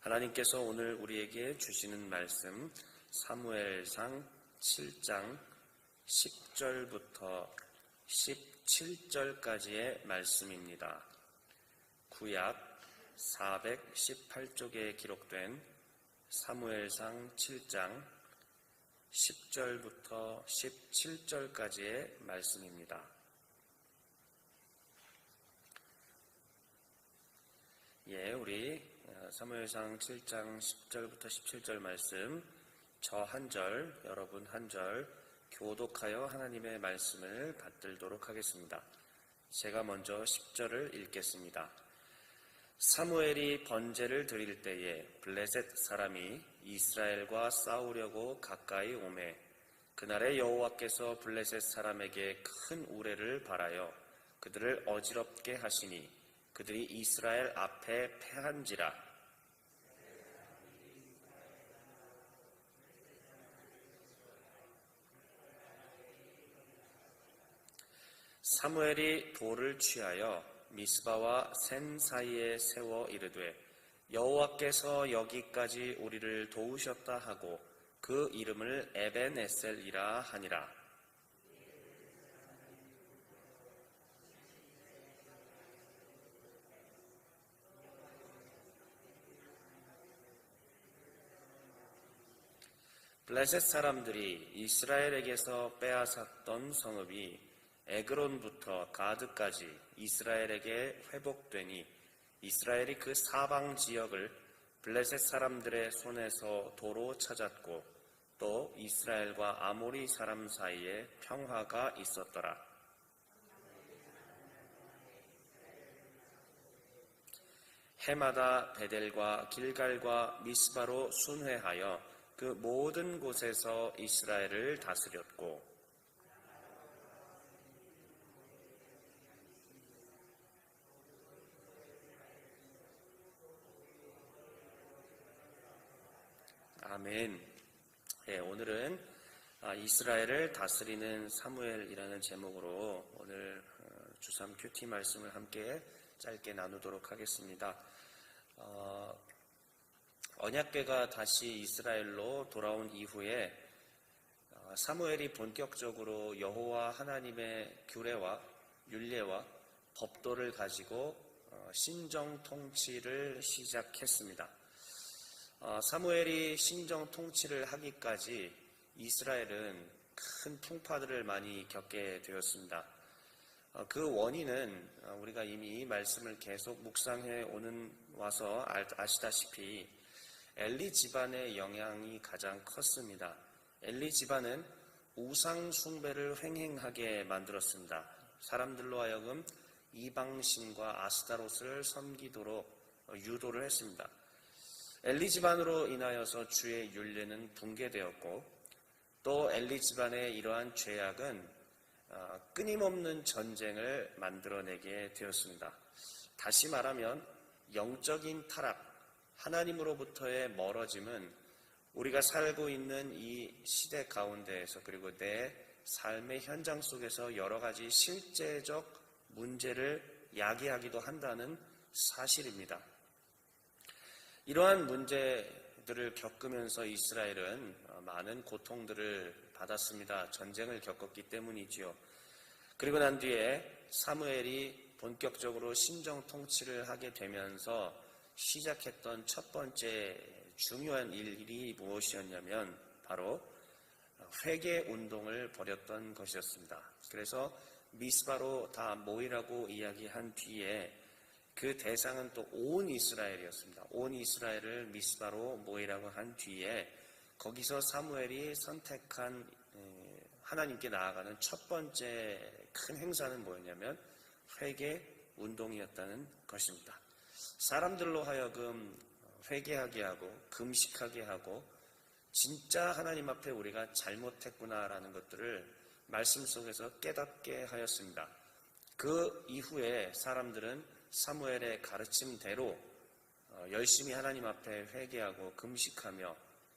하나님께서 오늘 우리에게 주시는 말씀 사무엘상 7장 10절부터 17절까지의 말씀입니다. 구약 418쪽에 기록된 사무엘상 7장 10절부터 17절까지의 말씀입니다. 우리 사무엘상 7장 10절부터 17절 말씀, 저 한 절, 여러분 한 절 교독하여 하나님의 말씀을 받들도록 하겠습니다. 제가 먼저 10절을 읽겠습니다. 사무엘이 번제를 드릴 때에 블레셋 사람이 이스라엘과 싸우려고 가까이 오매 그날에 여호와께서 블레셋 사람에게 큰 우레를 발하여 그들을 어지럽게 하시니 그들이 이스라엘 앞에 패한지라. 사무엘이 돌을 취하여 미스바와 센 사이에 세워 이르되 여호와께서 여기까지 우리를 도우셨다 하고 그 이름을 에벤에셀이라 하니라. 블레셋 사람들이 이스라엘에게서 빼앗았던 성읍이 에그론부터 가드까지 이스라엘에게 회복되니 이스라엘이 그 사방 지역을 블레셋 사람들의 손에서 도로 찾았고 또 이스라엘과 아모리 사람 사이에 평화가 있었더라. 해마다 베델과 길갈과 미스바로 순회하여 그 모든 곳에서 이스라엘을 다스렸고 아멘. 오늘은 이스라엘을 다스리는 사무엘이라는 제목으로 오늘 주삼 큐티 말씀을 함께 짧게 나누도록 하겠습니다. 언약궤가 다시 이스라엘로 돌아온 이후에 사무엘이 본격적으로 여호와 하나님의 규례와 율례와 법도를 가지고 신정 통치를 시작했습니다. 사무엘이 신정 통치를 하기까지 이스라엘은 큰 풍파들을 많이 겪게 되었습니다. 그 원인은 우리가 이미 이 말씀을 계속 묵상해 와서 아시다시피 엘리 집안의 영향이 가장 컸습니다. 엘리 집안은 우상 숭배를 횡행하게 만들었습니다. 사람들로 하여금 이방신과 아스타롯을 섬기도록 유도를 했습니다. 엘리 집안으로 인하여서 주의 율례는 붕괴되었고 또 엘리 집안의 이러한 죄악은 끊임없는 전쟁을 만들어내게 되었습니다. 다시 말하면 영적인 타락, 하나님으로부터의 멀어짐은 우리가 살고 있는 이 시대 가운데에서 그리고 내 삶의 현장 속에서 여러 가지 실제적 문제를 야기하기도 한다는 사실입니다. 이러한 문제들을 겪으면서 이스라엘은 많은 고통들을 받았습니다. 전쟁을 겪었기 때문이지요. 그리고 난 뒤에 사무엘이 본격적으로 신정 통치를 하게 되면서 시작했던 첫 번째 중요한 일이 무엇이었냐면 바로 회개 운동을 벌였던 것이었습니다. 그래서 미스바로 다 모이라고 이야기한 뒤에 그 대상은 또 온 이스라엘이었습니다. 온 이스라엘을 미스바로 모이라고 한 뒤에 거기서 사무엘이 선택한 하나님께 나아가는 첫 번째 큰 행사는 뭐였냐면 회개 운동이었다는 것입니다. 사람들로 하여금 회개하게 하고 금식하게 하고 진짜 하나님 앞에 우리가 잘못했구나라는 것들을 말씀 속에서 깨닫게 하였습니다. 그 이후에 사람들은 사무엘의 가르침대로 열심히 하나님 앞에 회개하고 금식하며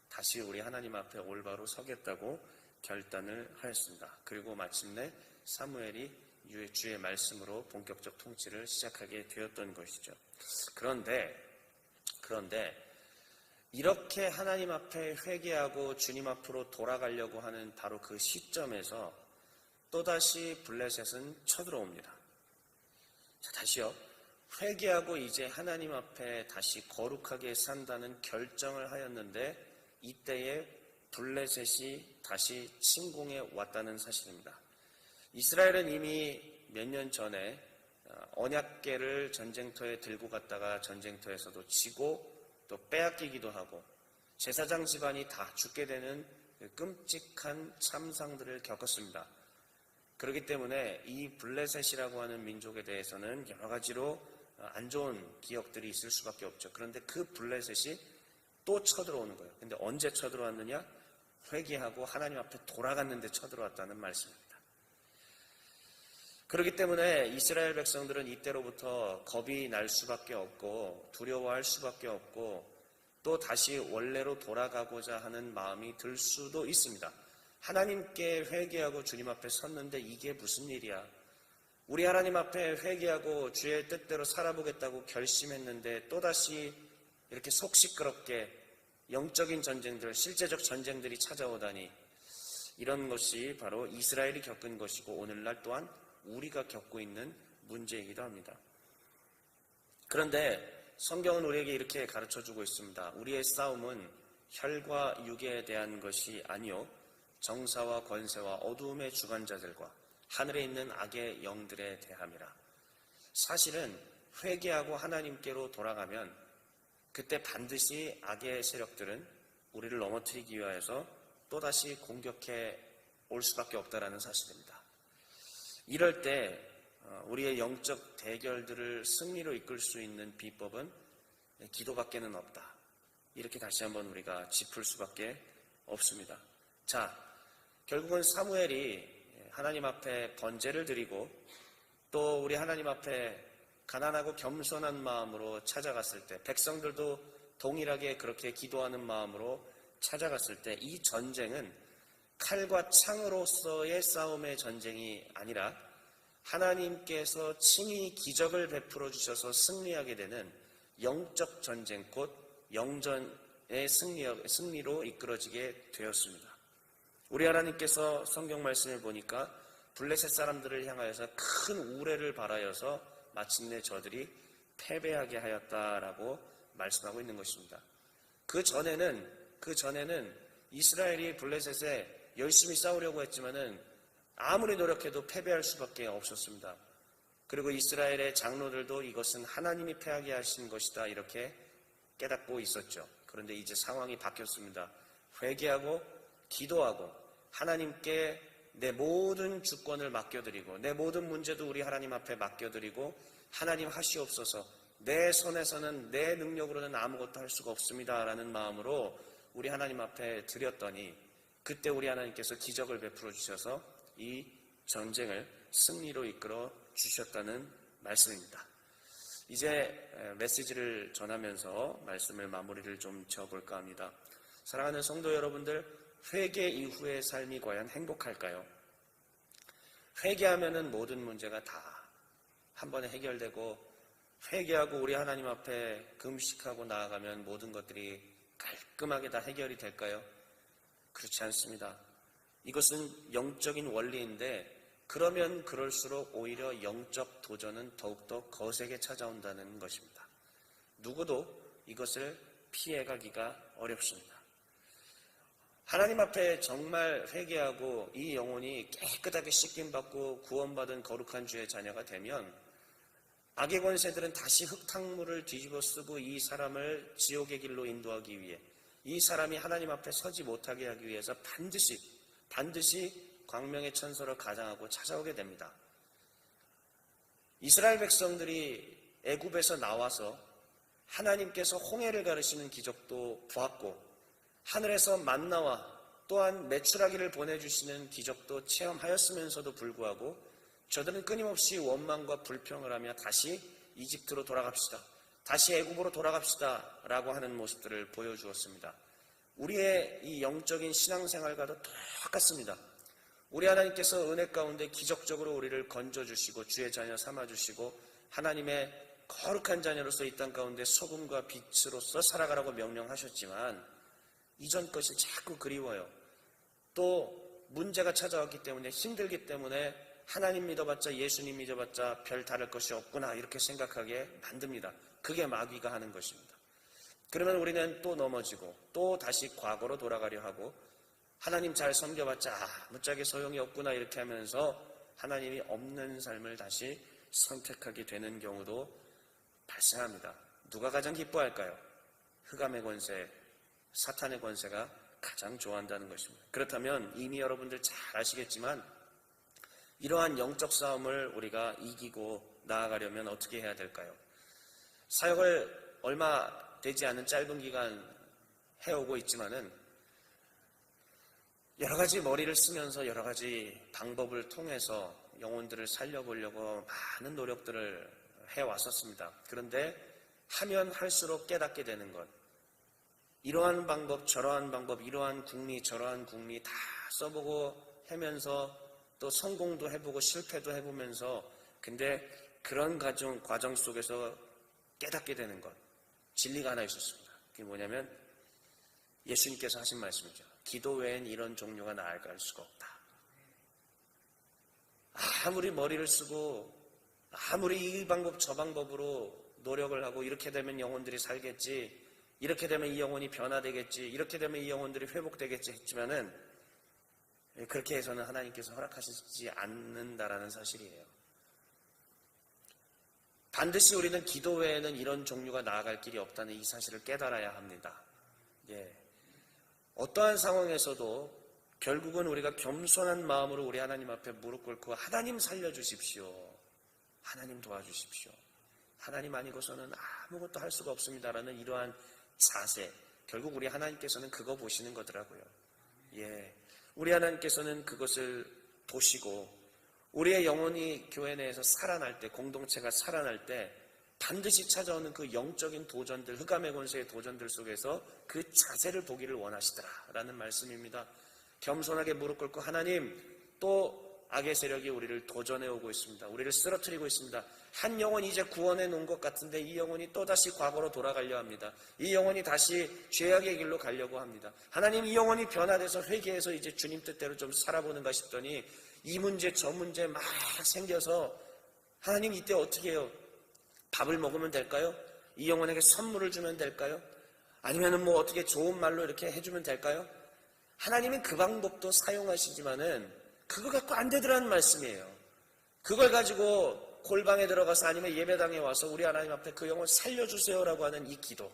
다시 우리 하나님 앞에 올바로 서겠다고 결단을 하였습니다. 그리고 마침내 사무엘이 주의 말씀으로 본격적 통치를 시작하게 되었던 것이죠. 그런데 이렇게 하나님 앞에 회개하고 주님 앞으로 돌아가려고 하는 바로 그 시점에서 또다시 블레셋은 쳐들어옵니다. 자, 다시요. 회개하고 이제 하나님 앞에 다시 거룩하게 산다는 결정을 하였는데 이때에 블레셋이 다시 침공해 왔다는 사실입니다. 이스라엘은 이미 몇 년 전에 언약궤를 전쟁터에 들고 갔다가 전쟁터에서도 지고 또 빼앗기기도 하고 제사장 집안이 다 죽게 되는 끔찍한 참상들을 겪었습니다. 그렇기 때문에 이 블레셋이라고 하는 민족에 대해서는 여러 가지로 안 좋은 기억들이 있을 수밖에 없죠. 그런데 그 블레셋이 또 쳐들어오는 거예요. 근데 언제 쳐들어왔느냐? 회개하고 하나님 앞에 돌아갔는데 쳐들어왔다는 말씀입니다. 그렇기 때문에 이스라엘 백성들은 이때로부터 겁이 날 수밖에 없고 두려워할 수밖에 없고 또 다시 원래로 돌아가고자 하는 마음이 들 수도 있습니다. 하나님께 회개하고 주님 앞에 섰는데 이게 무슨 일이야? 우리 하나님 앞에 회개하고 주의 뜻대로 살아보겠다고 결심했는데 또다시 이렇게 속 시끄럽게 영적인 전쟁들, 실제적 전쟁들이 찾아오다니 이런 것이 바로 이스라엘이 겪은 것이고 오늘날 또한 우리가 겪고 있는 문제이기도 합니다. 그런데 성경은 우리에게 이렇게 가르쳐주고 있습니다. 우리의 싸움은 혈과 육에 대한 것이 아니요 정사와 권세와 어두움의 주관자들과 하늘에 있는 악의 영들에 대함이라. 사실은 회개하고 하나님께로 돌아가면 그때 반드시 악의 세력들은 우리를 넘어뜨리기 위하여서 또다시 공격해 올 수밖에 없다는 사실입니다. 이럴 때 우리의 영적 대결들을 승리로 이끌 수 있는 비법은 기도밖에는 없다. 이렇게 다시 한번 우리가 짚을 수밖에 없습니다. 자, 결국은 사무엘이 하나님 앞에 번제를 드리고 또 우리 하나님 앞에 가난하고 겸손한 마음으로 찾아갔을 때 백성들도 동일하게 그렇게 기도하는 마음으로 찾아갔을 때 이 전쟁은 칼과 창으로서의 싸움의 전쟁이 아니라 하나님께서 친히 기적을 베풀어 주셔서 승리하게 되는 영적 전쟁 곧 영전의 승리로 이끌어지게 되었습니다. 우리 하나님께서 성경 말씀을 보니까 블레셋 사람들을 향하여서 큰 우레를 발하여서 마침내 저들이 패배하게 하였다라고 말씀하고 있는 것입니다. 그 전에는 이스라엘이 블레셋에 열심히 싸우려고 했지만은 아무리 노력해도 패배할 수밖에 없었습니다. 그리고 이스라엘의 장로들도 이것은 하나님이 패하게 하신 것이다 이렇게 깨닫고 있었죠. 그런데 이제 상황이 바뀌었습니다. 회개하고 기도하고 하나님께 내 모든 주권을 맡겨드리고 내 모든 문제도 우리 하나님 앞에 맡겨드리고 하나님 하시옵소서 내 손에서는 내 능력으로는 아무것도 할 수가 없습니다 라는 마음으로 우리 하나님 앞에 드렸더니 그때 우리 하나님께서 기적을 베풀어 주셔서 이 전쟁을 승리로 이끌어 주셨다는 말씀입니다. 이제 메시지를 전하면서 말씀을 마무리를 좀 지어볼까 합니다. 사랑하는 성도 여러분들, 회개 이후의 삶이 과연 행복할까요? 회개하면은 모든 문제가 다 한 번에 해결되고 회개하고 우리 하나님 앞에 금식하고 나아가면 모든 것들이 깔끔하게 다 해결이 될까요? 그렇지 않습니다. 이것은 영적인 원리인데 그러면 그럴수록 오히려 영적 도전은 더욱더 거세게 찾아온다는 것입니다. 누구도 이것을 피해가기가 어렵습니다. 하나님 앞에 정말 회개하고 이 영혼이 깨끗하게 씻김받고 구원받은 거룩한 주의 자녀가 되면 악의 권세들은 다시 흙탕물을 뒤집어 쓰고 이 사람을 지옥의 길로 인도하기 위해 이 사람이 하나님 앞에 서지 못하게 하기 위해서 반드시 광명의 천소를 가장하고 찾아오게 됩니다. 이스라엘 백성들이 애굽에서 나와서 하나님께서 홍해를 가르시는 기적도 보았고 하늘에서 만나와 또한 메추라기를 보내주시는 기적도 체험하였으면서도 불구하고 저들은 끊임없이 원망과 불평을 하며 다시 이집트로 돌아갑시다. 다시 애굽으로 돌아갑시다 라고 하는 모습들을 보여주었습니다. 우리의 이 영적인 신앙생활과도 똑같습니다. 우리 하나님께서 은혜 가운데 기적적으로 우리를 건져주시고 주의 자녀 삼아주시고 하나님의 거룩한 자녀로서 이 땅 가운데 소금과 빛으로서 살아가라고 명령하셨지만 이전 것이 자꾸 그리워요. 또 문제가 찾아왔기 때문에, 힘들기 때문에 하나님 믿어봤자, 예수님 믿어봤자 별 다를 것이 없구나 이렇게 생각하게 만듭니다. 그게 마귀가 하는 것입니다. 그러면 우리는 또 넘어지고 또 다시 과거로 돌아가려 하고, 하나님 잘 섬겨봤자 무짝에 소용이 없구나 이렇게 하면서 하나님이 없는 삶을 다시 선택하게 되는 경우도 발생합니다. 누가 가장 기뻐할까요? 흑암의 권세, 사탄의 권세가 가장 좋아한다는 것입니다. 그렇다면 이미 여러분들 잘 아시겠지만 이러한 영적 싸움을 우리가 이기고 나아가려면 어떻게 해야 될까요? 사역을 얼마 되지 않은 짧은 기간 해오고 있지만은 여러 가지 머리를 쓰면서 여러 가지 방법을 통해서 영혼들을 살려보려고 많은 노력들을 해왔었습니다. 그런데 하면 할수록 깨닫게 되는 것, 이러한 방법 저러한 방법, 이러한 국리 저러한 국리 다 써보고 하면서 또 성공도 해보고 실패도 해보면서, 근데 그런 과정 속에서 깨닫게 되는 것, 진리가 하나 있었습니다. 그게 뭐냐면 예수님께서 하신 말씀이죠. 기도 외엔 이런 종류가 나아갈 수가 없다. 아무리 머리를 쓰고 아무리 이 방법 저 방법으로 노력을 하고 이렇게 되면 영혼들이 살겠지, 이렇게 되면 이 영혼이 변화되겠지, 이렇게 되면 이 영혼들이 회복되겠지 했지만은 그렇게 해서는 하나님께서 허락하시지 않는다라는 사실이에요. 반드시 우리는 기도 외에는 이런 종류가 나아갈 길이 없다는 이 사실을 깨달아야 합니다. 어떠한 상황에서도 결국은 우리가 겸손한 마음으로 우리 하나님 앞에 무릎 꿇고 하나님 살려주십시오, 하나님 도와주십시오, 하나님 아니고서는 아무것도 할 수가 없습니다라는 이러한 자세, 결국 우리 하나님께서는 그거 보시는 거더라고요. 우리 하나님께서는 그것을 보시고 우리의 영혼이 교회 내에서 살아날 때, 공동체가 살아날 때 반드시 찾아오는 그 영적인 도전들, 흑암의 권세의 도전들 속에서 그 자세를 보기를 원하시더라라는 말씀입니다. 겸손하게 무릎 꿇고, 하나님, 또 악의 세력이 우리를 도전해 오고 있습니다. 우리를 쓰러뜨리고 있습니다. 한 영혼 이제 구원해 놓은 것 같은데 이 영혼이 또다시 과거로 돌아가려 합니다. 이 영혼이 다시 죄악의 길로 가려고 합니다. 하나님, 이 영혼이 변화돼서 회개해서 이제 주님 뜻대로 좀 살아보는가 싶더니 이 문제 저 문제 막 생겨서, 하나님 이때 어떻게 해요? 밥을 먹으면 될까요? 이 영혼에게 선물을 주면 될까요? 아니면은 뭐 어떻게 좋은 말로 이렇게 해주면 될까요? 하나님은 그 방법도 사용하시지만은 그거 갖고 안 되더라는 말씀이에요. 그걸 가지고 골방에 들어가서 아니면 예배당에 와서 우리 하나님 앞에 그 영혼 살려주세요라고 하는 이 기도,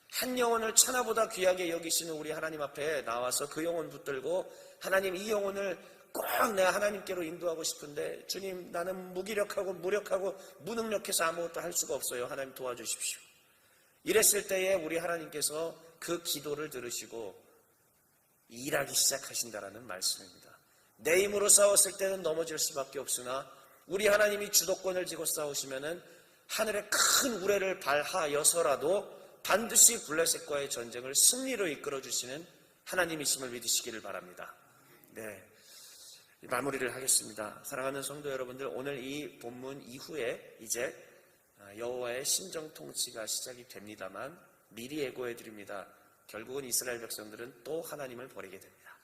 한 영혼을 천하보다 귀하게 여기시는 우리 하나님 앞에 나와서 그 영혼 붙들고, 하나님 이 영혼을 꼭 내가 하나님께로 인도하고 싶은데 주님, 나는 무기력하고 무력하고 무능력해서 아무것도 할 수가 없어요, 하나님 도와주십시오. 이랬을 때에 우리 하나님께서 그 기도를 들으시고 일하기 시작하신다라는 말씀입니다. 내 힘으로 싸웠을 때는 넘어질 수밖에 없으나 우리 하나님이 주도권을 쥐고 싸우시면은 하늘의 큰 우레를 발하여서라도 반드시 블레셋과의 전쟁을 승리로 이끌어주시는 하나님이심을 믿으시기를 바랍니다. 마무리를 하겠습니다. 사랑하는 성도 여러분들, 오늘 이 본문 이후에 이제 여호와의 심정 통치가 시작이 됩니다만 미리 예고해 드립니다. 결국은 이스라엘 백성들은 또 하나님을 버리게 됩니다.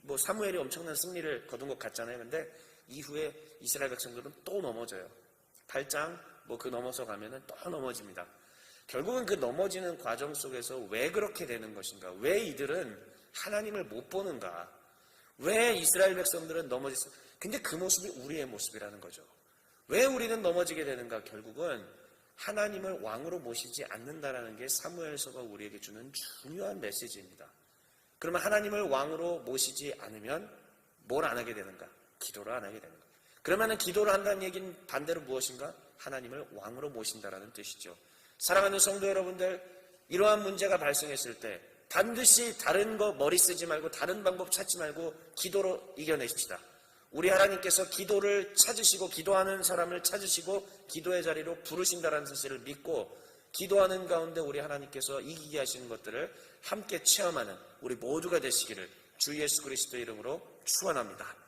뭐 사무엘이 엄청난 승리를 거둔 것 같잖아요. 근데 이후에 이스라엘 백성들은 또 넘어져요. 8장 뭐 그 넘어서 가면은 또 넘어집니다. 결국은 그 넘어지는 과정 속에서 왜 그렇게 되는 것인가? 왜 이들은 하나님을 못 보는가? 왜 이스라엘 백성들은 넘어졌어? 근데 그 모습이 우리의 모습이라는 거죠. 왜 우리는 넘어지게 되는가? 결국은 하나님을 왕으로 모시지 않는다라는 게 사무엘서가 우리에게 주는 중요한 메시지입니다. 그러면 하나님을 왕으로 모시지 않으면 뭘 안 하게 되는가? 기도를 안 하게 되는 거예요. 그러면 기도를 한다는 얘기는 반대로 무엇인가? 하나님을 왕으로 모신다라는 뜻이죠. 사랑하는 성도 여러분들, 이러한 문제가 발생했을 때 반드시 다른 거 머리 쓰지 말고 다른 방법 찾지 말고 기도로 이겨내십시다. 우리 하나님께서 기도를 찾으시고 기도하는 사람을 찾으시고 기도의 자리로 부르신다라는 사실을 믿고 기도하는 가운데 우리 하나님께서 이기게 하시는 것들을 함께 체험하는 우리 모두가 되시기를 주 예수 그리스도의 이름으로 축원합니다.